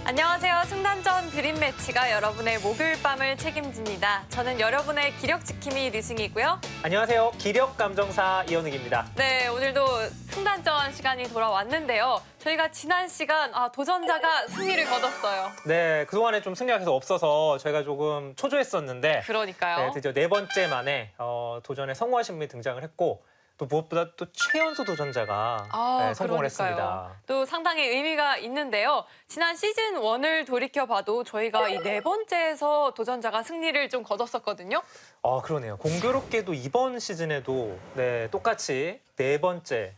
안녕하세요. 승단전 드림 매치가 여러분의 목요일 밤을 책임집니다. 저는 여러분의 기력 지킴이 류승이고요. 안녕하세요. 기력 감정사 이현욱입니다. 네, 오늘도 승단전 시간이 돌아왔는데요. 저희가 지난 시간 도전자가 승리를 거뒀어요. 네, 그동안에 좀 승리가 계속 없어서 저희가 조금 초조했었는데 그러니까요. 네, 드디어 4번째 만에 도전에 성공하신 분이 등장을 했고 또 무엇보다 또 최연소 도전자가 성공을 했습니다. 또 상당히 의미가 있는데요. 지난 시즌 1을 돌이켜봐도 저희가 이 4번째에서 도전자가 승리를 좀 거뒀었거든요. 그러네요. 공교롭게도 이번 시즌에도 똑같이 4번째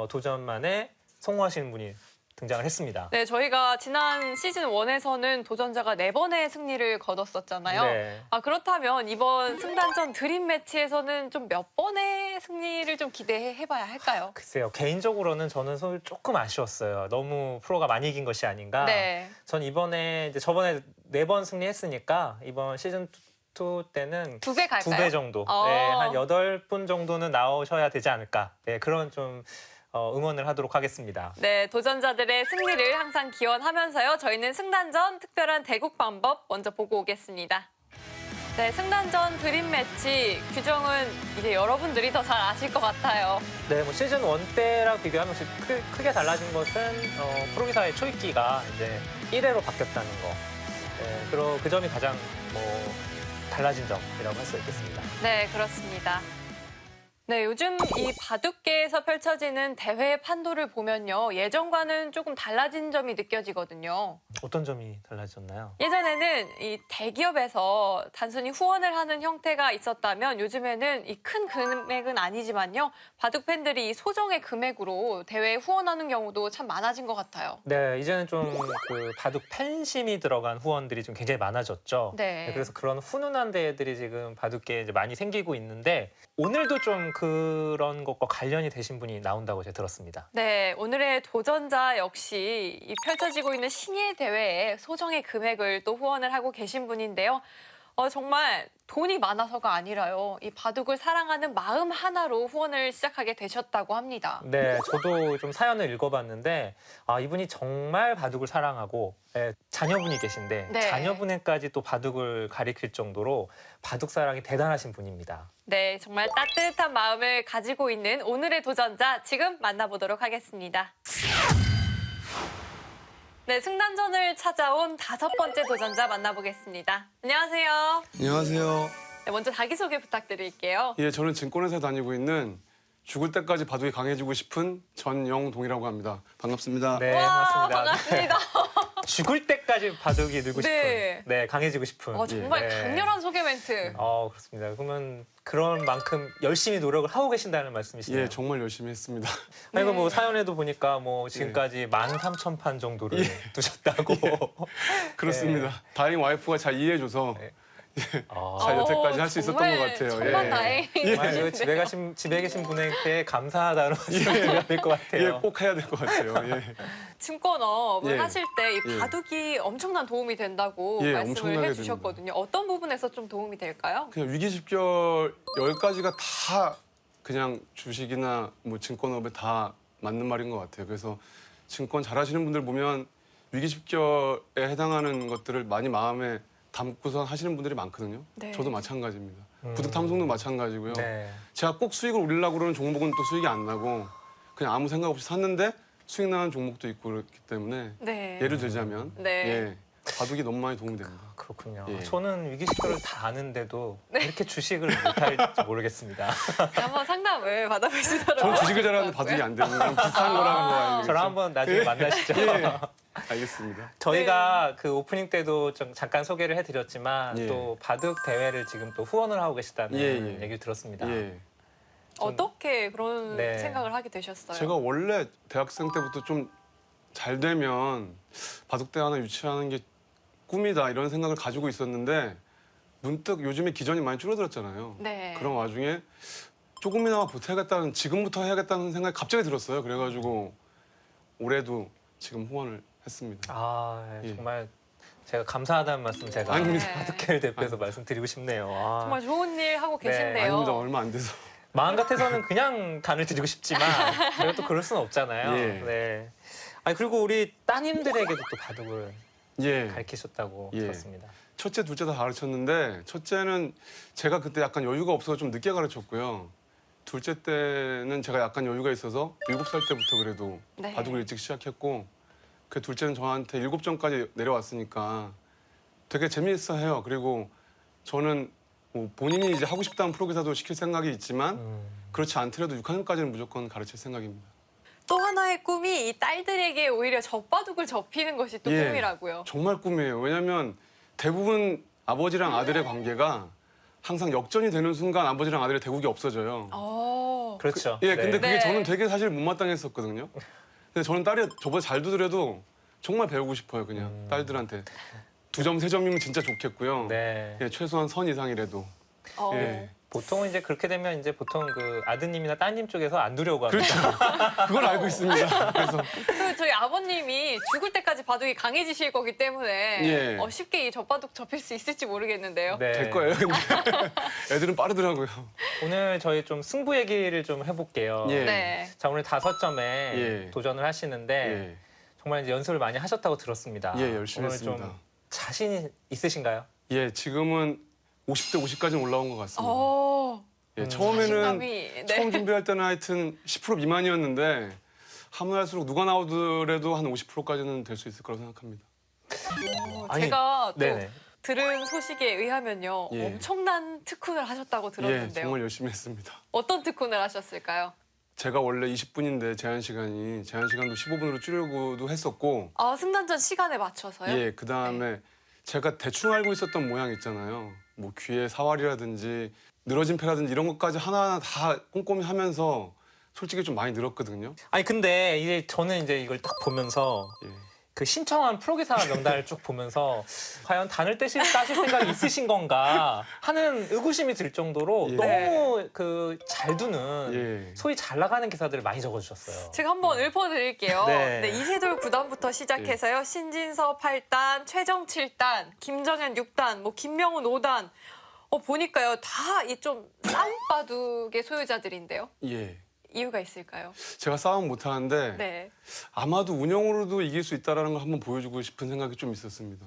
도전 만에 성공하시는 분이 등장을 했습니다. 네, 저희가 지난 시즌 1에서는 도전자가 4번의 승리를 거뒀었잖아요. 네. 그렇다면 이번 승단전 드림 매치에서는 좀 몇 번의 승리를 좀 기대해봐야 할까요? 글쎄요. 개인적으로는 저는 조금 아쉬웠어요. 너무 프로가 많이 이긴 것이 아닌가. 네. 전 이번에 저번에 4번 승리했으니까 이번 시즌 2 때는 2배 갈까요? 2배 정도. 네, 한 8분 정도는 나오셔야 되지 않을까. 네, 그런 좀 응원을 하도록 하겠습니다. 네, 도전자들의 승리를 항상 기원하면서요. 저희는 승단전 특별한 대국 방법 먼저 보고 오겠습니다. 네, 승단전 드림 매치 규정은 이제 여러분들이 더 잘 아실 것 같아요. 네, 뭐 시즌 1 때랑 비교하면 크게 달라진 것은 프로기사의 초입기가 이제 1회로 바뀌었다는 거. 네, 그 점이 가장 달라진 점이라고 할 수 있겠습니다. 네, 그렇습니다. 네, 요즘 이 바둑계에서 펼쳐지는 대회 판도를 보면요. 예전과는 조금 달라진 점이 느껴지거든요. 어떤 점이 달라졌나요? 예전에는 이 대기업에서 단순히 후원을 하는 형태가 있었다면 요즘에는 이 큰 금액은 아니지만요. 바둑 팬들이 이 소정의 금액으로 대회에 후원하는 경우도 참 많아진 것 같아요. 네, 이제는 좀 그 바둑 팬심이 들어간 후원들이 좀 굉장히 많아졌죠. 네. 그래서 그런 훈훈한 대회들이 지금 바둑계에 이제 많이 생기고 있는데 오늘도 좀 그런 것과 관련이 되신 분이 나온다고 제가 들었습니다. 네, 오늘의 도전자 역시 이 펼쳐지고 있는 신예 대회에 소정의 금액을 또 후원을 하고 계신 분인데요. 정말 돈이 많아서가 아니라요. 이 바둑을 사랑하는 마음 하나로 후원을 시작하게 되셨다고 합니다. 네, 저도 좀 사연을 읽어봤는데 이분이 정말 바둑을 사랑하고 자녀분이 계신데 네. 자녀분에까지 또 바둑을 가리킬 정도로 바둑 사랑이 대단하신 분입니다. 네, 정말 따뜻한 마음을 가지고 있는 오늘의 도전자 지금 만나보도록 하겠습니다. 네, 승단전을 찾아온 5번째 도전자 만나보겠습니다. 안녕하세요. 안녕하세요. 네, 먼저 자기소개 부탁드릴게요. 예, 저는 증권회사에 다니고 있는 죽을 때까지 바둑이 강해지고 싶은 전영동이라고 합니다. 반갑습니다. 네, 와, 반갑습니다. 반갑습니다. 죽을 때까지 바둑이 늘고 네. 싶은, 네, 강해지고 싶은. 정말 네. 강렬한 소개 멘트. 그렇습니다. 그러면 그런 만큼 열심히 노력을 하고 계신다는 말씀이시네요. 예, 정말 열심히 했습니다. 아니, 뭐 사연에도 보니까 지금까지 13,000판 정도를 두셨다고. 그렇습니다. 다행히 와이프가 잘 이해해줘서 네. 잘 여태까지 할 수 있었던 것 같아요. 정말 다행. 정말 집에 계신 분에게 감사하다는 말씀을 드려야 될 것 같아요. 예, 꼭 해야 될 것 같아요. 예. 증권업을 예. 하실 때 이 예. 바둑이 엄청난 도움이 된다고 예, 말씀을 엄청나게 해주셨거든요. 어떤 부분에서 좀 도움이 될까요? 그냥 위기집결 10가지가 다 그냥 주식이나 뭐 증권업에 다 맞는 말인 것 같아요. 그래서 증권 잘하시는 분들 보면 위기집결에 해당하는 것들을 많이 마음에 담고서 하시는 분들이 많거든요. 네. 저도 마찬가지입니다. 부득탐송도 마찬가지고요. 네. 제가 꼭 수익을 올리려고 그러는 종목은 또 수익이 안 나고 그냥 아무 생각 없이 샀는데 수익 나는 종목도 있고 그렇기 때문에 네. 예를 들자면 네. 예, 바둑이 너무 많이 도움이 됩니다. 그렇군요. 예. 저는 위기시설을 다 아는데도 네. 이렇게 주식을 못할지 모르겠습니다. 한번 상담을 받아보시도록. 저는 주식을 잘하는데 바둑이 안 되는 건 비슷한 거라는 거 알겠죠? 저랑 한번 나중에 만나시죠. 예, 알겠습니다. 저희가 그 오프닝 때도 좀 잠깐 소개를 해드렸지만 예. 또 바둑 대회를 지금 또 후원을 하고 계시다는 예, 예. 얘기를 들었습니다. 예. 어떻게 그런 네. 생각을 하게 되셨어요? 제가 원래 대학생 때부터 좀 잘 되면 바둑대 하나 유치하는 게 꿈이다 이런 생각을 가지고 있었는데 문득 요즘에 기전이 많이 줄어들었잖아요. 네. 그런 와중에 조금이나마 보태야겠다는 지금부터 해야겠다는 생각이 갑자기 들었어요. 그래가지고 올해도 지금 후원을 했습니다. 예. 정말 제가 감사하다는 말씀 제가 아닙니다. 바둑회를 대표해서 말씀드리고 싶네요. 정말 좋은 일 하고 네. 계신데요. 아닙니다. 얼마 안 돼서. 마음 같아서는 그냥 단을 드리고 싶지만 제가 또 그럴 수는 없잖아요. 예. 네. 아니 그리고 우리 따님들에게도 또 바둑을 예. 가르치셨다고 예. 들었습니다. 첫째, 둘째 다 가르쳤는데 첫째는 제가 그때 약간 여유가 없어서 좀 늦게 가르쳤고요. 둘째 때는 제가 약간 여유가 있어서 7살 때부터 그래도 네. 바둑을 일찍 시작했고 그 둘째는 저한테 7점까지 내려왔으니까 되게 재미있어 해요. 그리고 저는 뭐 본인이 이제 하고 싶다는 프로기사도 시킬 생각이 있지만 그렇지 않더라도 6학년까지는 무조건 가르칠 생각입니다. 또 하나의 꿈이 이 딸들에게 오히려 젖바둑을 접히는 것이 또 예. 꿈이라고요. 정말 꿈이에요. 왜냐면 대부분 아버지랑 아들의 관계가 항상 역전이 되는 순간 아버지랑 아들의 대국이 없어져요. 그렇죠. 예, 근데 그게 네. 저는 되게 사실 못마땅했었거든요. 근데 저는 딸이 저보다 잘 두더라도 정말 배우고 싶어요, 그냥 딸들한테. 2점, 3점이면 진짜 좋겠고요. 네. 예, 최소한 선 이상이라도. 어. 예. 보통은 이제 그렇게 되면 이제 보통 그 아드님이나 따님 쪽에서 안 두려고 합니다. 그렇죠. 그걸 알고 있습니다. 그래서 그 저희 아버님이 죽을 때까지 바둑이 강해지실 거기 때문에 예. 쉽게 이 젖바둑 접힐 수 있을지 모르겠는데요. 네. 될 거예요. 근데 애들은 빠르더라고요. 오늘 저희 좀 승부 얘기를 좀 해볼게요. 예. 네. 자, 오늘 5점에 예. 도전을 하시는데 예, 정말 이제 연습을 많이 하셨다고 들었습니다. 예, 열심히 오늘 했습니다. 좀 자신이 있으신가요? 예, 지금은 50대 50까지 올라온 것 같습니다. 예, 처음에는 자신감이, 네. 처음 준비할 때는 하여튼 10% 미만이었는데 하면 할수록 누가 나오더라도 한 50%까지는 될 수 있을 거라고 생각합니다. 아니, 제가 또 네네. 들은 소식에 의하면요. 예. 엄청난 특훈을 하셨다고 예, 들었는데요. 정말 열심히 했습니다. 어떤 특훈을 하셨을까요? 제가 원래 20분인데 제한 시간도 15분으로 줄이고도 했었고, 승단전 시간에 맞춰서요? 예, 그 다음에 제가 대충 알고 있었던 모양 있잖아요. 뭐 귀에 사활이라든지 늘어진 패라든지 이런 것까지 하나하나 다 꼼꼼히 하면서 솔직히 좀 많이 늘었거든요. 아니 근데 이제 저는 이제 이걸 딱 보면서 예. 그 신청한 프로기사 명단을 쭉 보면서 과연 단을 따실 생각이 있으신 건가 하는 의구심이 들 정도로 예. 너무 그 잘 두는 예. 소위 잘 나가는 기사들을 많이 적어주셨어요. 제가 한번 읊어드릴게요. 네. 네, 이세돌 9단부터 시작해서요. 신진서 8단, 최정 7단, 김정현 6단, 뭐 김명훈 5단. 보니까요. 다 이 좀 싸움바둑의 소유자들인데요. 예. 이유가 있을까요? 제가 싸움 못 하는데 네. 아마도 운영으로도 이길 수 있다라는 걸 한번 보여주고 싶은 생각이 좀 있었습니다.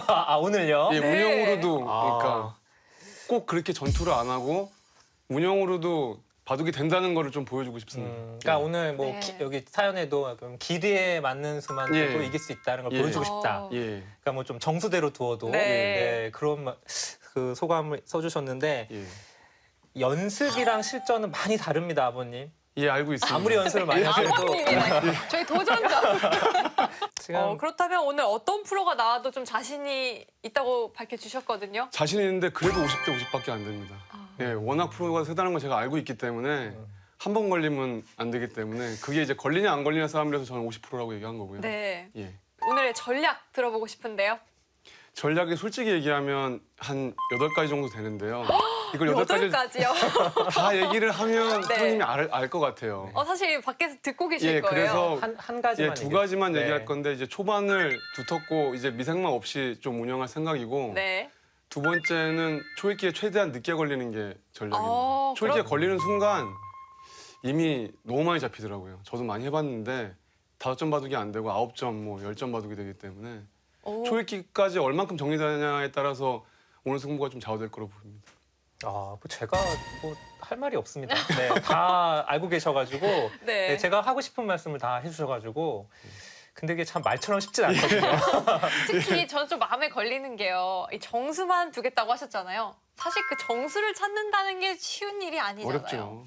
아 오늘요? 예, 네. 운영으로도 아. 그러니까 꼭 그렇게 전투를 안 하고 운영으로도 바둑이 된다는 거를 좀 보여주고 싶습니다. 그러니까 오늘 뭐 네. 여기 사연에도 그럼 기대에 맞는 수만 예. 둬도 이길 수 있다는 걸 예. 보여주고 싶다. 예, 그러니까 뭐 좀 정수대로 두어도 네. 네, 그런 그 소감을 써주셨는데 예, 연습이랑 실전은 많이 다릅니다, 아버님. 예, 알고 있습니다. 아무리 연습을 많이 하셔도 아버님이네. 저희 도전자. 지금 그렇다면 오늘 어떤 프로가 나와도 좀 자신이 있다고 밝혀주셨거든요. 자신 있는데 그래도 50대 50밖에 안 됩니다. 예, 워낙 프로가 세다는 걸 제가 알고 있기 때문에 한 번 걸리면 안 되기 때문에 그게 이제 걸리냐 안 걸리냐 싸움이라서 저는 50%라고 얘기한 거고요. 네. 예. 오늘의 전략 들어보고 싶은데요. 전략이 솔직히 얘기하면 한 8가지 정도 되는데요. 이걸 8가지를 8가지요. 다 얘기를 하면 네. 프로님이 알 것 같아요. 사실 밖에서 듣고 계실 예, 거예요. 그래서 한 가지만 두 가지만 네. 얘기할 건데 이제 초반을 두텁고 이제 미생망 없이 좀 운영할 생각이고 네. 두 번째는 초읽기에 최대한 늦게 걸리는 게 전략입니다. 초읽기에 그럼- 걸리는 순간 이미 너무 많이 잡히더라고요. 저도 많이 해봤는데 5점 바둑이 안 되고 9점, 뭐 10점 바둑이 되기 때문에 오. 초읽기까지 얼만큼 정리되냐에 따라서 오늘 승부가 좀 좌우될 거로 보입니다. 뭐 제가 뭐 할 말이 없습니다. 네, 다 알고 계셔가지고 네. 네, 제가 하고 싶은 말씀을 다 해주셔가지고 근데 이게 참 말처럼 쉽진 않거든요. 특히 저는 좀 마음에 걸리는 게요. 이 정수만 두겠다고 하셨잖아요. 사실 그 정수를 찾는다는 게 쉬운 일이 아니잖아요. 어렵죠.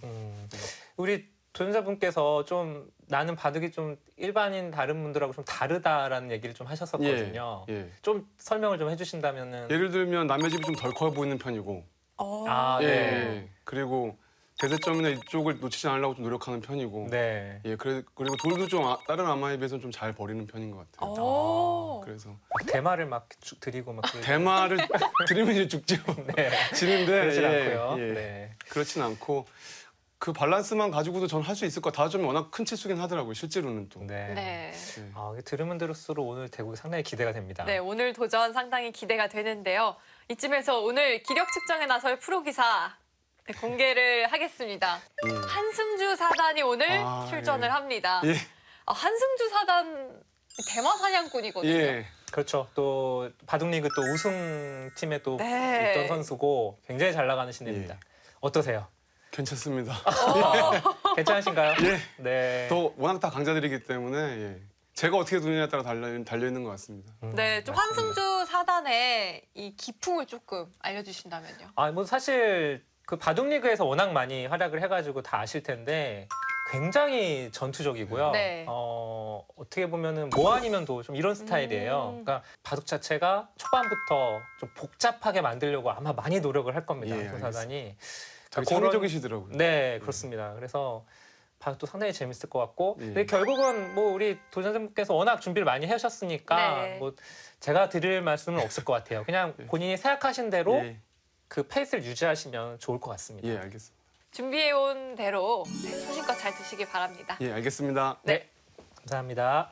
우리 도전자분께서 좀 나는 바둑이 좀 일반인 다른 분들하고 좀 다르다라는 얘기를 좀 하셨었거든요. 예. 좀 설명을 좀 해주신다면은. 예를 들면 남의 집이 좀 덜 커 보이는 편이고 아, 예, 네. 예. 그리고 대세점이나 이쪽을 놓치지 않으려고 좀 노력하는 편이고 네. 예, 그리고 돌도 좀 다른 아마에 비해서는 좀 잘 버리는 편인 것 같아요. 오. 그래서 대마를 막 드리고 막. 대마를 들이면 이제 죽죠. 네. 지는데 그러진 않고요. 예. 네. 그렇진 않고 그 밸런스만 가지고도 저는 할 수 있을 것 같아요. 5점이 워낙 큰 치수긴 하더라고요. 실제로는 또. 네. 네. 예. 이게 들으면 들을수록 오늘 대국이 상당히 기대가 됩니다. 네, 오늘 도전 상당히 기대가 되는데요. 이쯤에서 오늘 기력 측정에 나설 프로기사 공개를 하겠습니다. 예. 한승주 사단이 오늘 아, 출전을 예. 합니다. 예. 한승주 사단 대마 사냥꾼이거든요. 예. 그렇죠. 또 바둑리그 또 우승팀에 또 네. 있던 선수고 굉장히 잘 나가는 신예입니다. 예. 어떠세요? 괜찮습니다. 괜찮으신가요? 예. 네. 또 워낙 다 강자들이기 때문에 예. 제가 어떻게 두느냐에 따라 달려 있는 것 같습니다. 네, 좀 맞습니다. 한승주 사단의 이 기풍을 조금 알려주신다면요. 뭐 사실 그 바둑리그에서 워낙 많이 활약을 해가지고 다 아실 텐데 굉장히 전투적이고요. 네. 어떻게 보면은 뭐 아니면 도 좀 이런 스타일이에요. 그러니까 바둑 자체가 초반부터 좀 복잡하게 만들려고 아마 많이 노력을 할 겁니다. 예, 그 사단이. 되게 그런- 창의적이시더라고요. 네, 그렇습니다. 그래서 바둑도 상당히 재밌을 것 같고, 예. 근데 결국은 뭐 우리 도전자분께서 워낙 준비를 많이 하셨으니까 네. 뭐 제가 드릴 말씀은 없을 것 같아요. 그냥 본인이 생각하신 대로 예, 그 페이스를 유지하시면 좋을 것 같습니다. 예, 알겠습니다. 준비해온 대로 소신껏 잘 드시기 바랍니다. 예, 알겠습니다. 네, 감사합니다.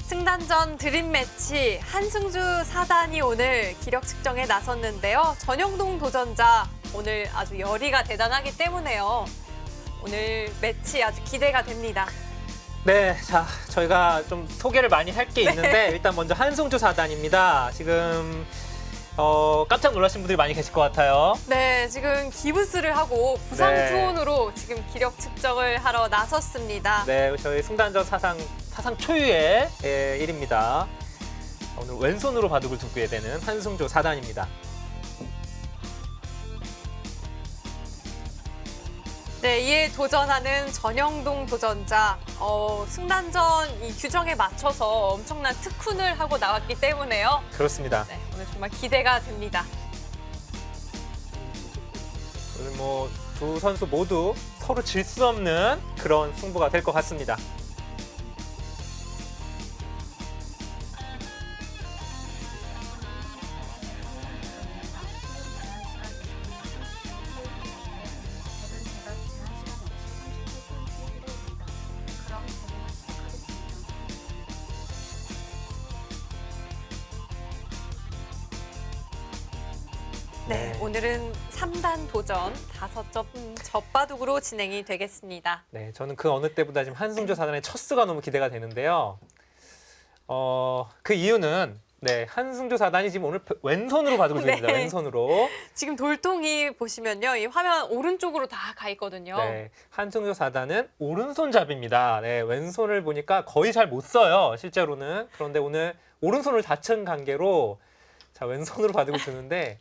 승단전 드림 매치 한승주 사단이 오늘 기력 측정에 나섰는데요. 전영동 도전자 오늘 아주 열의가 대단하기 때문에요. 오늘 매치 아주 기대가 됩니다. 네, 자 저희가 좀 소개를 많이 할 게 있는데 일단 먼저 한승주 사단입니다. 지금 깜짝 놀라신 분들이 많이 계실 것 같아요. 네, 지금 기부스를 하고 부상 네. 투혼으로 지금 기력 측정을 하러 나섰습니다. 네, 저희 승단전 사상 초유의 일입니다. 오늘 왼손으로 바둑을 두게 되는 한승주 사단입니다. 네, 이에 도전하는 전영동 도전자. 승단전 이 규정에 맞춰서 엄청난 특훈을 하고 나왔기 때문에요. 그렇습니다. 네, 오늘 정말 기대가 됩니다. 오늘 뭐 두 선수 모두 서로 질 수 없는 그런 승부가 될 것 같습니다. 네, 오늘은 3단 도전 5점 젖바둑으로 진행이 되겠습니다. 네, 저는 그 어느 때보다 지금 한승주 사단의 첫 수가 너무 기대가 되는데요. 그 이유는 네, 한승주 사단이 지금 오늘 왼손으로 바둑을 둡니다. 네. 왼손으로. 지금 돌통이 보시면요. 이 화면 오른쪽으로 다 가 있거든요. 네, 한승주 사단은 오른손잡이입니다. 네, 왼손을 보니까 거의 잘 못 써요, 실제로는. 그런데 오늘 오른손을 다친 관계로 자, 왼손으로 바둑을 두는데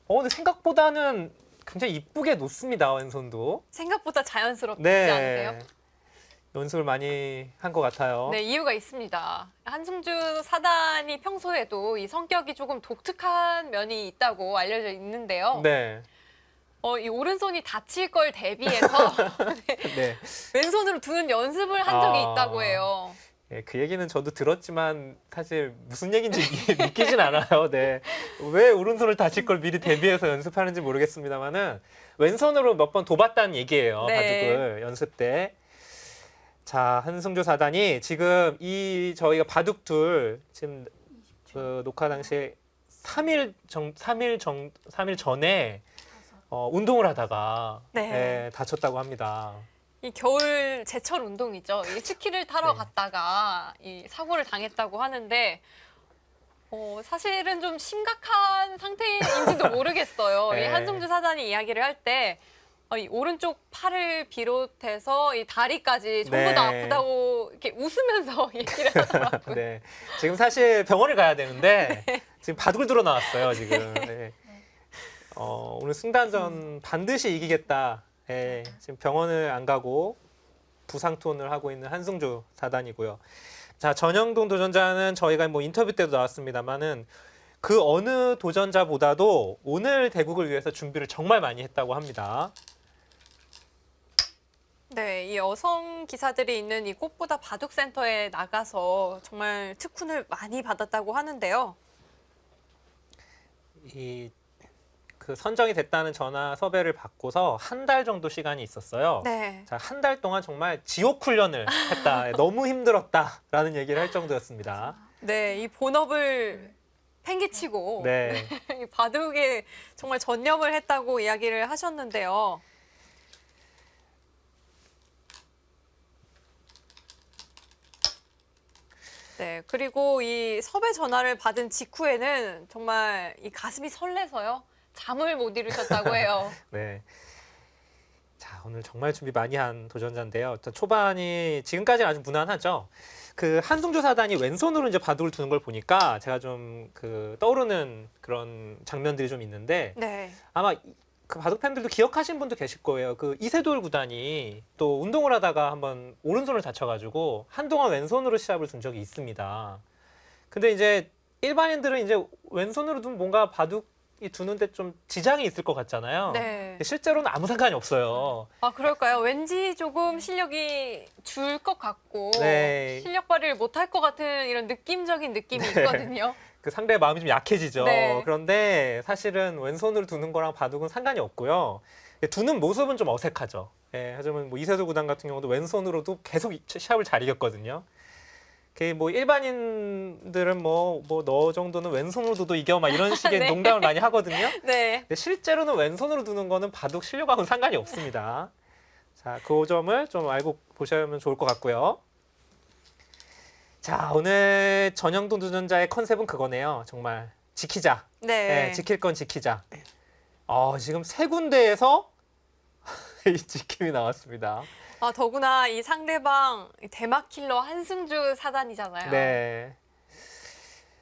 근데 생각보다는 굉장히 이쁘게 놓습니다, 왼손도. 생각보다 자연스럽지 네. 않으세요? 연습을 많이 한 것 같아요. 네, 이유가 있습니다. 한승주 사단이 평소에도 이 성격이 조금 독특한 면이 있다고 알려져 있는데요. 네. 이 오른손이 다칠 걸 대비해서 네. 왼손으로 두는 연습을 한 적이 아. 있다고 해요. 네, 그 얘기는 저도 들었지만 사실 무슨 얘기인지 믿기진 않아요. 네. 왜 오른손을 다칠 걸 미리 대비해서 연습하는지 모르겠습니다만은 왼손으로 몇 번 둬봤다는 얘기예요. 네. 바둑을 연습 때. 자, 한승주 사단이 지금 저희가 바둑둘 지금 그 녹화 당시에 3일 전에 운동을 하다가 네. 다쳤다고 합니다. 이 겨울 제철 운동이죠. 이 스키를 타러 네. 갔다가 이 사고를 당했다고 하는데 사실은 좀 심각한 상태인지도 모르겠어요. 네. 이 한승주 사단이 이야기를 할 때 이 오른쪽 팔을 비롯해서 이 다리까지 전부 다 네. 아프다고 이렇게 웃으면서 얘기를 하더라고요. 네. 지금 사실 병원을 가야 되는데 지금 바둑을 들어 나왔어요, 지금. 네. 오늘 승단전 반드시 이기겠다. 네. 지금 병원을 안 가고 부상 투혼을 하고 있는 한승주 사단이고요. 자, 전영동 도전자는 저희가 뭐 인터뷰 때도 나왔습니다만은 그 어느 도전자보다도 오늘 대국을 위해서 준비를 정말 많이 했다고 합니다. 네, 이 여성 기사들이 있는 이 꽃보다 바둑센터에 나가서 정말 특훈을 많이 받았다고 하는데요. 그 선정이 됐다는 전화 섭외를 받고서 한 달 정도 시간이 있었어요. 네. 자, 한 달 동안 정말 지옥 훈련을 했다. 너무 힘들었다라는 얘기를 할 정도였습니다. 네, 이 본업을 팽개치고 네. 이 바둑에 정말 전념을 했다고 이야기를 하셨는데요. 네, 그리고 이 섭외 전화를 받은 직후에는 정말 이 가슴이 설레서요. 잠을 못 이루셨다고 해요. 네. 자, 오늘 정말 준비 많이 한 도전자인데요. 일단 초반이 지금까지는 아주 무난하죠. 그 한승주 사단이 왼손으로 이제 바둑을 두는 걸 보니까 제가 좀 그 떠오르는 그런 장면들이 좀 있는데 네. 아마 그 바둑 팬들도 기억하신 분도 계실 거예요. 그 이세돌 구단이 또 운동을 하다가 한번 오른손을 다쳐가지고 한동안 왼손으로 시합을 둔 적이 있습니다. 근데 이제 일반인들은 이제 왼손으로 두면 뭔가 바둑이 두는데 좀 지장이 있을 것 같잖아요. 네. 근데 실제로는 아무 상관이 없어요. 아, 그럴까요? 왠지 조금 실력이 줄 것 같고 네. 실력 발휘를 못할 것 같은 이런 느낌적인 느낌이 있거든요. 그 상대의 마음이 좀 약해지죠. 네. 그런데 사실은 왼손으로 두는 거랑 바둑은 상관이 없고요. 두는 모습은 좀 어색하죠. 예, 하지만 뭐 이세돌 구단 같은 경우도 왼손으로도 계속 시합을 잘 이겼거든요. 뭐 일반인들은 뭐 너 정도는 왼손으로 둬도 이겨 막 이런 식의 네. 농담을 많이 하거든요. 네. 근데 실제로는 왼손으로 두는 거는 바둑 실력하고는 상관이 없습니다. 자, 그 점을 좀 알고 보시면 좋을 것 같고요. 자, 오늘 전형돈 도전자의 컨셉은 그거네요. 정말 지키자. 네. 네, 지킬 건 지키자. 지금 세 군데에서 이 지킴이 나왔습니다. 아, 더구나 이 상대방 대막 킬러 한승주 사단이잖아요. 네.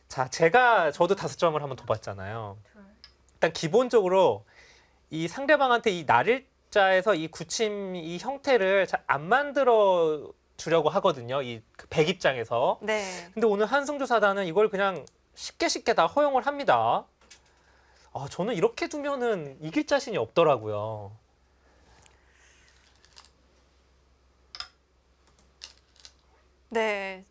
자, 저도 5점을 한번 더 봤잖아요. 일단 기본적으로 이 상대방한테 이 날일자에서 이 굳힘 이 형태를 잘 안 만들어 주려고 하거든요. 백 입장에서. 네. 근데 오늘 한승주 사단은 이걸 그냥 쉽게 다 허용을 합니다. 저는 이렇게 두면은 이길 자신이 없더라고요. 네.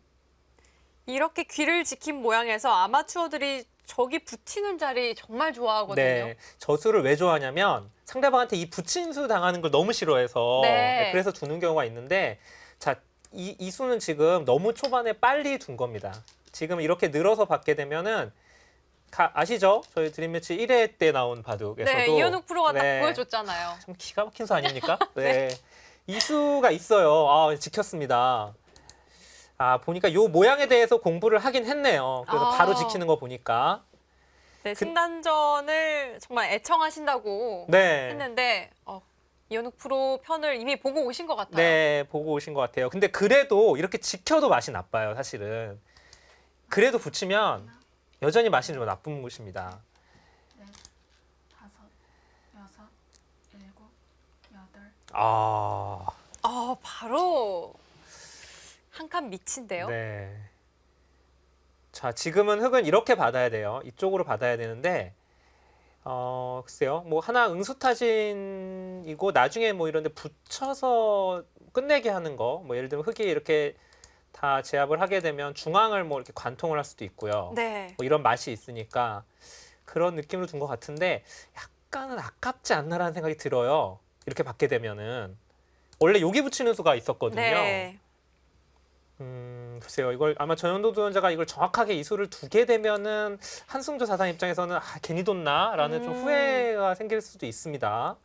이렇게 귀를 지킨 모양에서 아마추어들이 저기 붙이는 자리 정말 좋아하거든요. 네, 저수를 왜 좋아하냐면 상대방한테 이 붙임수 당하는 걸 너무 싫어해서 네. 그래서 두는 경우가 있는데 자, 이 수는 지금 너무 초반에 빨리 둔 겁니다. 지금 이렇게 늘어서 받게 되면은 아시죠? 저희 드림매치 1회 때 나온 바둑에서도 네, 이현욱 프로가 딱 네, 보여줬잖아요. 참 기가 막힌 수 아닙니까? 네. 이 수가 있어요. 지켰습니다. 보니까 요 모양에 대해서 공부를 하긴 했네요. 그래서 바로 지키는 거 보니까. 네, 승단전을 정말 애청하신다고 네. 했는데 이현욱 프로 편을 이미 보고 오신 것 같아요. 네, 보고 오신 것 같아요. 근데 그래도 이렇게 지켜도 맛이 나빠요, 사실은. 그래도 붙이면 여전히 맛이 좀 나쁜 것입니다. 5, 6, 7, 8. 바로 한 칸 밑인데요. 네. 자, 지금은 흙은 이렇게 받아야 돼요. 이쪽으로 받아야 되는데, 글쎄요. 뭐 하나 응수타진이고 나중에 뭐 이런데 붙여서 끝내게 하는 거, 뭐 예를 들면 흙이 이렇게 다 제압을 하게 되면 중앙을 뭐 이렇게 관통을 할 수도 있고요. 네. 뭐 이런 맛이 있으니까 그런 느낌으로 둔 것 같은데 약간은 아깝지 않나라는 생각이 들어요. 이렇게 받게 되면은 원래 여기 붙이는 수가 있었거든요. 네. 글쎄요. 이걸 아마 전현도 도전자가 이걸 정확하게 이 수를 두게 되면은 한승주 사단 입장에서는 괜히 뒀나라는 좀 후회가 생길 수도 있습니다.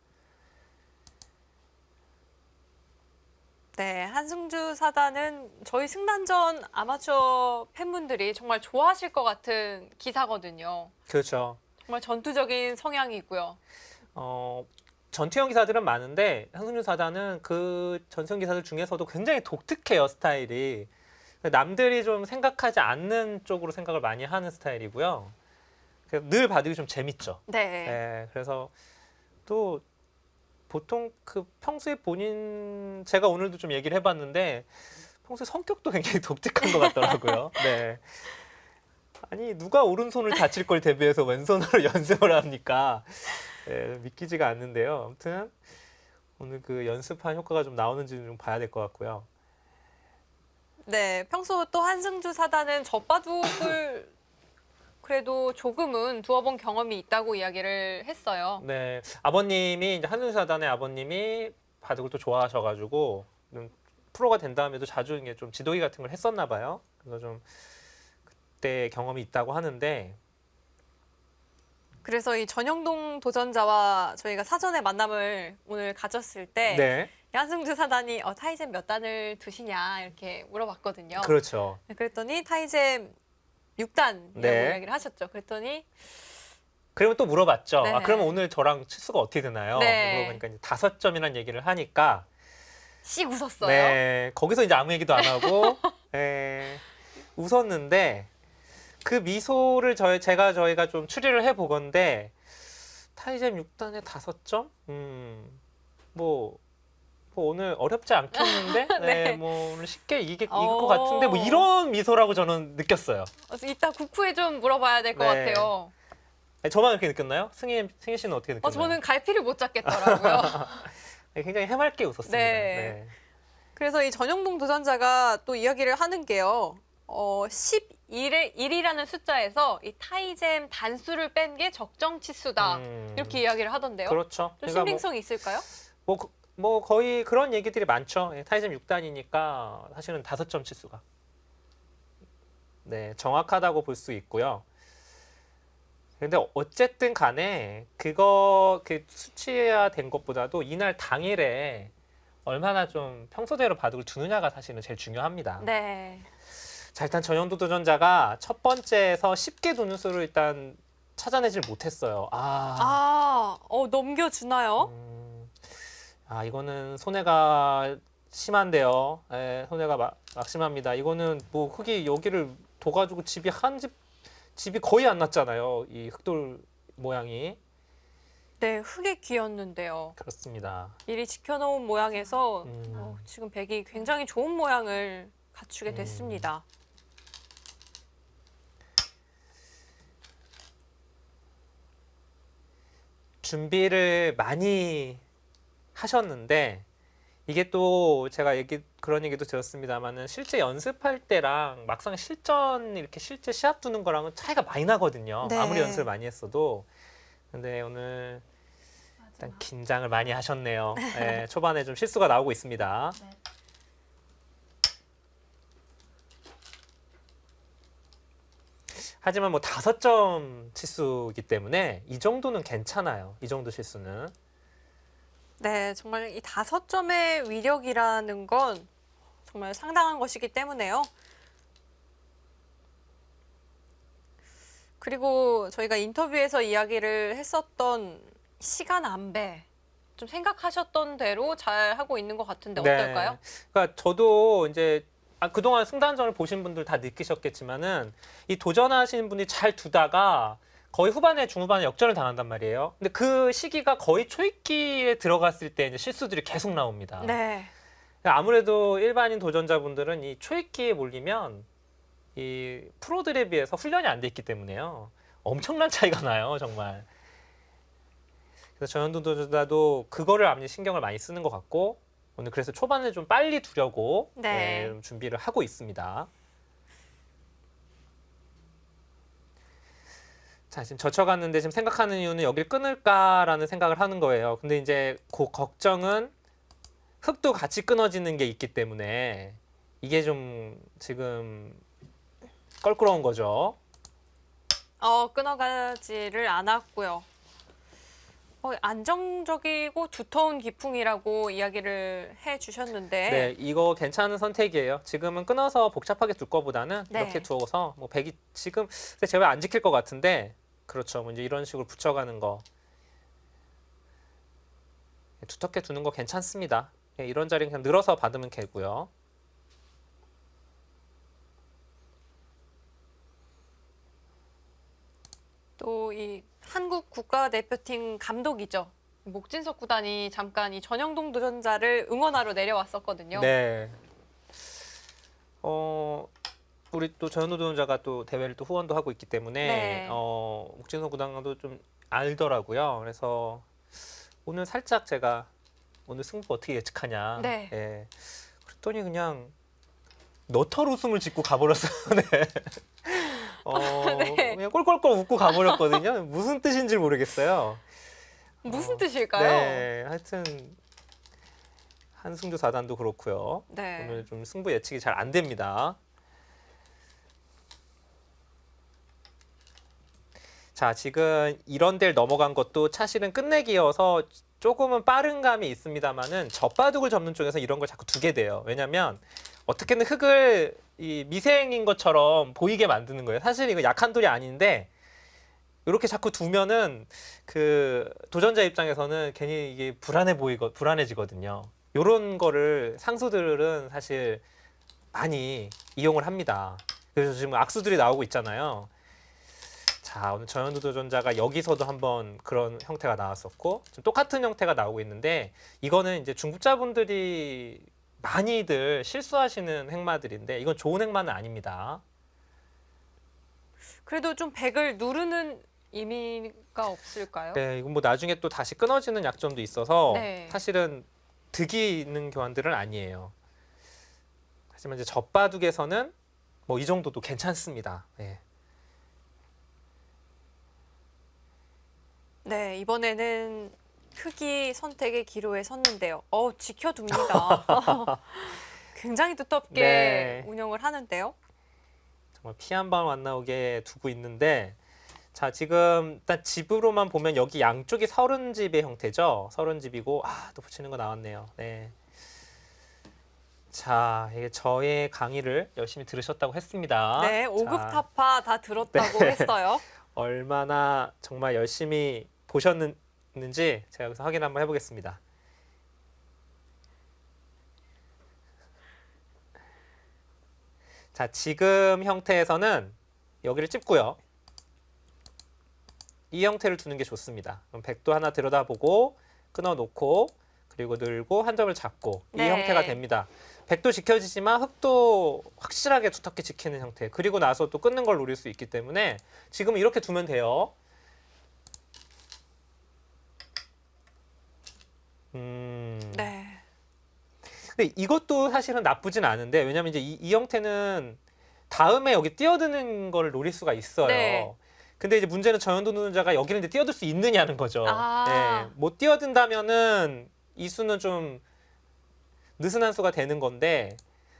네, 한승주 사단은 저희 승단전 아마추어 팬분들이 정말 좋아하실 것 같은 기사거든요. 그렇죠. 정말 전투적인 성향이 있고요. 전투형 기사들은 많은데 한승주 사단은 그 전투형 기사들 중에서도 굉장히 독특해요, 스타일이. 남들이 좀 생각하지 않는 쪽으로 생각을 많이 하는 스타일이고요. 늘 바둑이 좀 재밌죠. 네. 네, 그래서 또 보통 그 평소에 제가 오늘도 좀 얘기를 해봤는데 평소에 성격도 굉장히 독특한 것 같더라고요. 네. 아니 누가 오른손을 다칠 걸 대비해서 왼손으로 연습을 합니까? 네, 믿기지가 않는데요. 아무튼 오늘 그 연습한 효과가 좀 나오는지 좀 봐야 될 것 같고요. 네, 평소 또 한승주 사단은 젖바둑을 그래도 조금은 두어본 경험이 있다고 이야기를 했어요. 네, 아버님이 이제 한승주 사단의 아버님이 바둑을 또 좋아하셔가지고 프로가 된 다음에도 자주 이게 좀 지도기 같은 걸 했었나 봐요. 그래서 좀 그때 경험이 있다고 하는데 그래서 이 전영동 도전자와 저희가 사전에 만남을 오늘 가졌을 때 네. 한승주 사단이 타이젠 몇 단을 두시냐 이렇게 물어봤거든요. 그렇죠. 그랬더니 타이젠 6단이라고 네. 이야기를 하셨죠. 그랬더니 그러면 또 물어봤죠. 네. 아, 그러면 오늘 저랑 치수가 어떻게 되나요? 네. 물어보니까 이제 5점이라는 얘기를 하니까 씩 웃었어요. 네. 거기서 이제 아무 얘기도 안 하고 네, 웃었는데 그 미소를 저희가 좀 추리를 해 보건데 타이젠 6단에 5점? 뭐 오늘 어렵지 않겠는데? 네. 네, 뭐 오늘 쉽게 이길 것 오. 같은데 뭐 이런 미소라고 저는 느꼈어요. 이따 국후에 좀 물어봐야 될 것 네. 같아요. 네, 저만 그렇게 느꼈나요? 승희 씨는 어떻게 느꼈나요? 저는 갈피를 못 잡겠더라고요. 네, 굉장히 해맑게 웃었습니다. 네. 그래서 이 전영동 도전자가 또 이야기를 하는 게요. 11이라는 숫자에서 이 타이젠 단수를 뺀 게 적정 치수다. 이렇게 이야기를 하던데요. 그렇죠. 좀 그러니까 신빙성이 있을까요? 뭐 거의 그런 얘기들이 많죠. 예, 타이젠 6단이니까 사실은 5점 치수가 네, 정확하다고 볼 수 있고요. 근데 어쨌든 간에 그 수치화된 것보다도 이날 당일에 얼마나 좀 평소대로 바둑을 두느냐가 사실은 제일 중요합니다. 네. 자, 일단 전영도 도전자가 첫 번째에서 쉽게 두는 수를 일단 찾아내질 못했어요. 넘겨주나요? 이거는 손해가 심한데요. 예, 손해가 막심합니다. 이거는 뭐 흙이 여기를 둬가지고 집이 거의 안 났잖아요. 이 흑돌 모양이. 네, 흙에 귀였는데요. 그렇습니다. 미리 지켜놓은 모양에서 음. 지금 백이 굉장히 좋은 모양을 갖추게 됐습니다. 준비를 많이 하셨는데 이게 또 제가 그런 얘기도 들었습니다만은 실제 연습할 때랑 막상 실제 시합 두는 거랑은 차이가 많이 나거든요. 네. 아무리 연습을 많이 했어도. 근데 오늘 일단 마지막. 긴장을 많이 하셨네요. 네, 초반에 좀 실수가 나오고 있습니다. 네. 하지만 뭐 5점 치수이기 때문에 이 정도는 괜찮아요. 이 정도 실수는. 네, 정말 이 5점의 위력이라는 건 정말 상당한 것이기 때문에요. 그리고 저희가 인터뷰에서 이야기를 했었던 시간 안배, 좀 생각하셨던 대로 잘 하고 있는 것 같은데 어떨까요? 그러니까 저도 이제 그동안 승단전을 보신 분들 다 느끼셨겠지만은 이 도전하시는 분이 잘 두다가 거의 후반에 중후반에 역전을 당한단 말이에요. 근데 그 시기가 거의 초입기에 들어갔을 때 이제 실수들이 계속 나옵니다. 네. 아무래도 일반인 도전자분들은 이 초입기에 몰리면 이 프로들에 비해서 훈련이 안 돼 있기 때문에요. 엄청난 차이가 나요, 정말. 그래서 전현도 도전자도 그거를 아무리 신경을 많이 쓰는 것 같고 오늘 그래서 초반에 좀 빨리 두려고 네. 좀 준비를 하고 있습니다. 자, 지금 젖혀갔는데 지금 생각하는 이유는 여길 끊을까라는 생각을 하는 거예요. 근데 이제 그 걱정은 흙도 같이 끊어지는 게 있기 때문에 이게 좀 지금 껄끄러운 거죠. 끊어가지를 않았고요. 안정적이고 두터운 기풍이라고 이야기를 해주셨는데 네, 이거 괜찮은 선택이에요. 지금은 끊어서 복잡하게 둘 거보다는 네. 이렇게 두어서 뭐 백이 지금 제발 안 지킬 것 같은데 그렇죠. 뭐 이제 이런 식으로 붙여가는 거 두텁게 두는 거 괜찮습니다. 이런 자리는 그냥 늘어서 받으면 되고요. 또 이 한국 국가대표팀 감독이죠. 목진석 구단이 잠깐 이 전영동 도전자를 응원하러 내려왔었거든요. 네. 우리 또 전현우 도전자가 또 대회를 또 후원도 하고 있기 때문에 네. 목진석 구단도 좀 알더라고요. 그래서 오늘 살짝 제가 오늘 승부 어떻게 예측하냐. 네. 예. 그랬더니 그냥 너털 웃음을 짓고 가버렸어요. 네. 네. 그냥 꼴꼴꼴 웃고 가버렸거든요. 무슨 뜻인지 모르겠어요. 무슨 뜻일까요? 네, 하여튼 한승주 4단도 그렇고요. 네. 오늘 좀 승부 예측이 잘 안 됩니다. 자, 지금 이런 데를 넘어간 것도 사실은 끝내기여서 조금은 빠른 감이 있습니다만은 젖바둑을 접는 쪽에서 이런 걸 자꾸 두게 돼요. 왜냐면 어떻게든 흙을 이 미생인 것처럼 보이게 만드는 거예요. 사실 이거 약한 돌이 아닌데 이렇게 자꾸 두면은 그 도전자 입장에서는 괜히 이게 불안해지거든요. 이런 거를 상수들은 사실 많이 이용을 합니다. 그래서 지금 악수들이 나오고 있잖아요. 자, 오늘 전현두 도전자가 여기서도 한번 그런 형태가 나왔었고 지금 똑같은 형태가 나오고 있는데 이거는 이제 중급자분들이 많이들 실수하시는 행마들인데 이건 좋은 행마는 아닙니다. 그래도 좀 백을 누르는 의미가 없을까요? 네, 이건 뭐 나중에 또 다시 끊어지는 약점도 있어서 네. 사실은 득이 있는 교환들은 아니에요. 하지만 이제 젖바둑에서는 뭐 이 정도도 괜찮습니다. 네. 네, 이번에는 크기 선택의 기로에 섰는데요. 지켜둡니다. 굉장히 두텁게 네. 운영을 하는데요. 정말 피 한 방 안 나오게 두고 있는데 자, 지금 일단 집으로만 보면 여기 양쪽이 30집의 형태죠. 30집이고 또 붙이는 거 나왔네요. 네. 자, 이게 저의 강의를 열심히 들으셨다고 했습니다. 네, 5급 자, 타파 다 들었다고 네. 했어요. 얼마나 정말 열심히 보셨는지 제가 여기서 확인 한번 해보겠습니다. 자, 지금 형태에서는 여기를 찝고요. 이 형태를 두는 게 좋습니다. 그럼 백도 하나 들여다보고 끊어놓고 그리고 늘고 한 점을 잡고 이 네. 형태가 됩니다. 백도 지켜지지만 흙도 확실하게 두텁게 지키는 형태. 그리고 나서 또 끊는 걸 노릴 수 있기 때문에 지금 이렇게 두면 돼요. 네. 근데 이것도 사실은 나쁘진 않은데 왜냐면 이제 이 형태는 다음에 여기 뛰어드는 걸 노릴 수가 있어요. 네. 근데 이제 문제는 전현도 도전자가 여기를 이제 뛰어들 수 있느냐는 거죠. 아. 예, 못 뛰어든다면은 이 수는 좀 느슨한 수가 되는 건데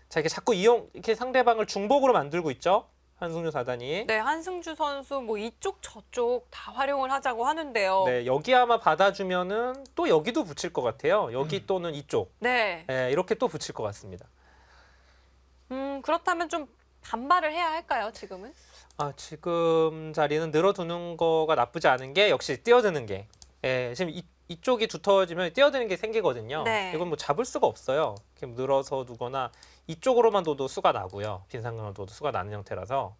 자, 이렇게 자꾸 이렇게 상대방을 중복으로 만들고 있죠. 한승주 사단이. 네, 한승주 선수 뭐 이쪽 저쪽 다 활용을 하자고 하는데요. 네, 여기 아마 받아주면은 또 여기도 붙일 것 같아요. 여기 또는 이쪽. 네. 예, 이렇게 또 붙일 것 같습니다. 그렇다면 좀 반발을 해야 할까요, 지금은? 지금 자리는 늘어두는 거가 나쁘지 않은 게 역시 뛰어드는 게. 예, 지금 이쪽이 두터워지면 뛰어드는 게 생기거든요. 네. 이건 뭐 잡을 수가 없어요. 이렇게 늘어서 두거나 이쪽으로만 둬도 수가 나고요. 빈상경을 둬도 수가 나는 형태라서.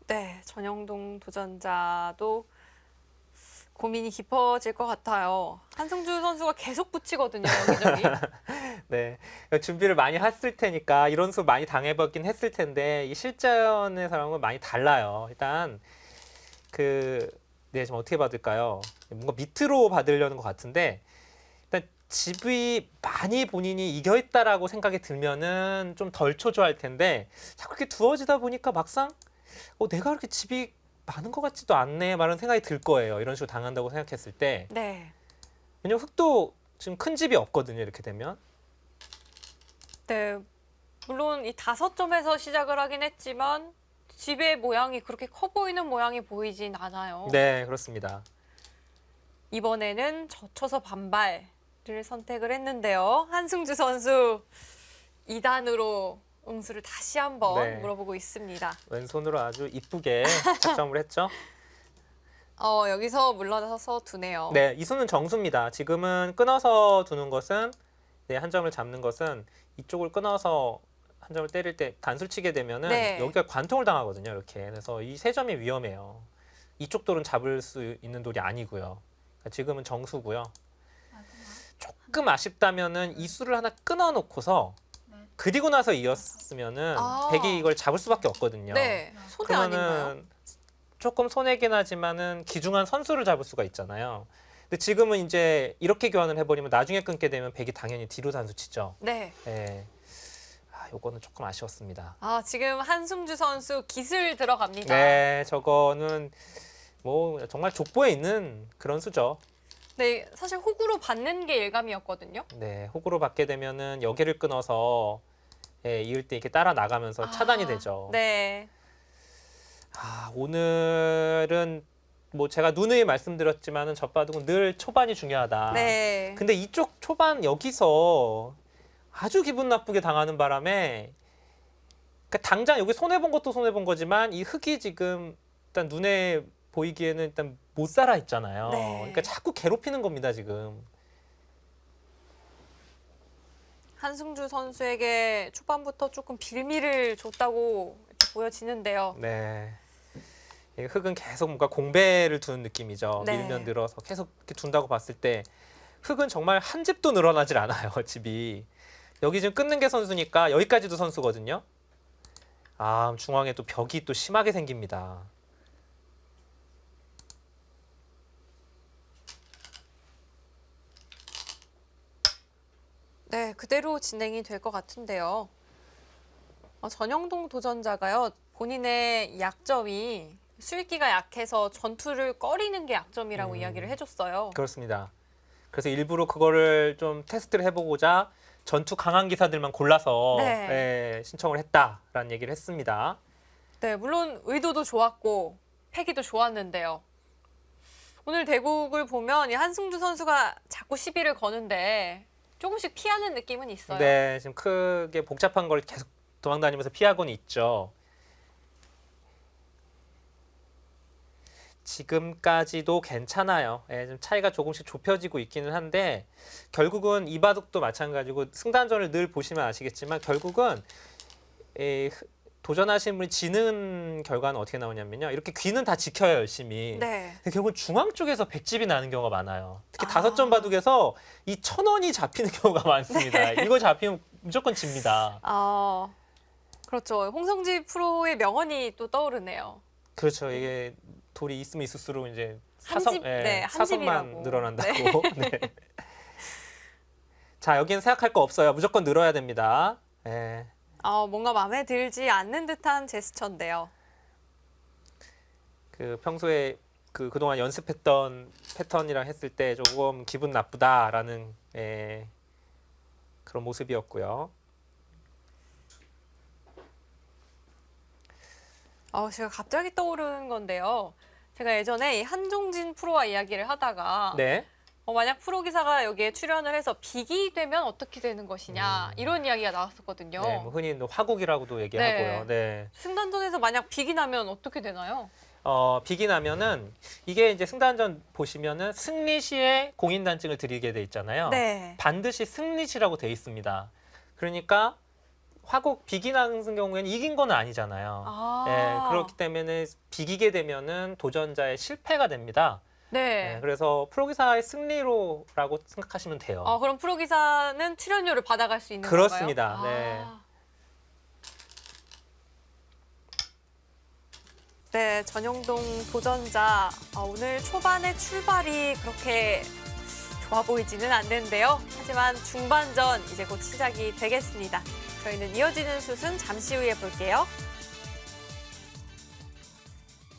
네, 전영동 도전자도 고민이 깊어질 것 같아요. 한승주 선수가 계속 붙이거든요, 여기저기. 네, 준비를 많이 했을 테니까 이런 수 많이 당해봤긴 했을 텐데 이 실전의 사람은 많이 달라요. 일단 네, 좀 어떻게 받을까요? 뭔가 밑으로 받으려는 것 같은데 일단 집이 많이 본인이 이겨있다라고 생각이 들면은 좀 덜 초조할 텐데 자꾸 이렇게 두어지다 보니까 막상 내가 그렇게 집이 많은 것 같지도 않네 라는 생각이 들 거예요. 이런 식으로 당한다고 생각했을 때. 네. 왜냐면 흙도 지금 큰 집이 없거든요. 이렇게 되면. 네. 물론 이 5점에서 시작을 하긴 했지만 집의 모양이 그렇게 커 보이는 모양이 보이진 않아요. 네, 그렇습니다. 이번에는 젖혀서 반발을 선택을 했는데요. 한승주 선수 2단으로 응수를 다시 한번 네. 물어보고 있습니다. 왼손으로 아주 이쁘게 작점을 했죠. 여기서 물러나서 두네요. 네, 이 수는 정수입니다. 지금은 끊어서 두는 것은 한 점을 잡는 것은 이쪽을 끊어서 한 점을 때릴 때 단술 치게 되면은 네. 여기가 관통을 당하거든요. 이렇게. 그래서 이 세 점이 위험해요. 이쪽 돌은 잡을 수 있는 돌이 아니고요. 그러니까 지금은 정수고요. 마지막. 조금 아쉽다면은 이 수를 하나 끊어놓고서 네. 그리고 나서 이었으면은 아. 백이 이걸 잡을 수밖에 없거든요. 네. 손해 아닌가요? 그러면은 조금 손해긴 하지만은 귀중한 선수를 잡을 수가 있잖아요. 근데 지금은 이제 이렇게 교환을 해버리면 나중에 끊게 되면 백이 당연히 뒤로 단수 치죠. 네. 예. 요거는 조금 아쉬웠습니다. 지금 한승주 선수 기술 들어갑니다. 네, 저거는 뭐 정말 족보에 있는 그런 수죠. 네, 사실 호구로 받는 게 일감이었거든요. 네, 호구로 받게 되면은 여기를 끊어서 이을 때 이렇게 따라 나가면서 차단이 되죠. 네. 오늘은 뭐 제가 누누이 말씀드렸지만은 젖바둑은 늘 초반이 중요하다. 네. 근데 이쪽 초반 여기서 아주 기분 나쁘게 당하는 바람에 그러니까 당장 여기 손해 본 것도 손해 본 거지만 이 흙이 지금 일단 눈에 보이기에는 일단 못 살아 있잖아요. 네. 그러니까 자꾸 괴롭히는 겁니다 지금. 한승주 선수에게 초반부터 조금 빌미를 줬다고 이렇게 보여지는데요. 네. 이 흙은 계속 뭔가 공배를 두는 느낌이죠. 네. 밀면 늘어서 계속 이렇게 둔다고 봤을 때 흙은 정말 한 집도 늘어나질 않아요. 집이. 여기 지금 끊는 게 선수니까 여기까지도 선수거든요. 중앙에 또 벽이 또 심하게 생깁니다. 네, 그대로 진행이 될 것 같은데요. 전영동 도전자가요, 본인의 약점이 수익기가 약해서 전투를 꺼리는 게 약점이라고 이야기를 해줬어요. 그렇습니다. 그래서 일부러 그거를 좀 테스트를 해보고자 전투 강한 기사들만 골라서 네. 신청을 했다라는 얘기를 했습니다. 네, 물론 의도도 좋았고 패기도 좋았는데요. 오늘 대국을 보면 이 한승주 선수가 자꾸 시비를 거는데 조금씩 피하는 느낌은 있어요. 네, 지금 크게 복잡한 걸 계속 도망다니면서 피하고는 있죠. 지금까지도 괜찮아요. 좀 차이가 조금씩 좁혀지고 있기는 한데 결국은 이 바둑도 마찬가지고 승단전을 늘 보시면 아시겠지만 결국은 도전하시는 분이 지는 결과는 어떻게 나오냐면요. 이렇게 귀는 다 지켜요, 열심히. 네. 근데 결국은 중앙 쪽에서 백집이 나는 경우가 많아요. 특히 5점 바둑에서 이 1,000원이 잡히는 경우가 많습니다. 이거 잡히면 무조건 집니다. 그렇죠. 홍성지 프로의 명언이 또 떠오르네요. 그렇죠. 이게 돌이 있으면 있을수록 이제 한 집, 한 사선만 집이라고. 늘어난다고. 네. 자, 여기는 생각할 거 없어요. 무조건 늘어야 됩니다. 네. 뭔가 마음에 들지 않는 듯한 제스처인데요. 평소에 그동안 연습했던 패턴이랑 했을 때 조금 기분 나쁘다라는 그런 모습이었고요. 제가 갑자기 떠오르는 건데요. 제가 예전에 이 한종진 프로와 이야기를 하다가 네. 만약 프로 기사가 여기에 출연을 해서 빅이 되면 어떻게 되는 것이냐 이런 이야기가 나왔었거든요. 네, 뭐 흔히 화국이라고도 얘기하고요. 네. 승단전에서 만약 빅이 나면 어떻게 되나요? 빅이 나면은 이게 이제 승단전 보시면은 승리 시에 공인단증을 드리게 돼 있잖아요. 네. 반드시 승리 시라고 돼 있습니다. 그러니까 화국 빅이 나는 경우에는 이긴 건 아니잖아요. 그렇기 때문에 비기게 되면은 도전자의 실패가 됩니다. 네. 그래서 프로기사의 승리로라고 생각하시면 돼요. 그럼 프로 기사는 출연료를 받아갈 수 있는 그렇습니다. 건가요? 네. 네, 전용동 도전자 오늘 초반의 출발이 그렇게 좋아 보이지는 않는데요. 하지만 중반전 이제 곧 시작이 되겠습니다. 저희는 이어지는 슛은 잠시 후에 볼게요.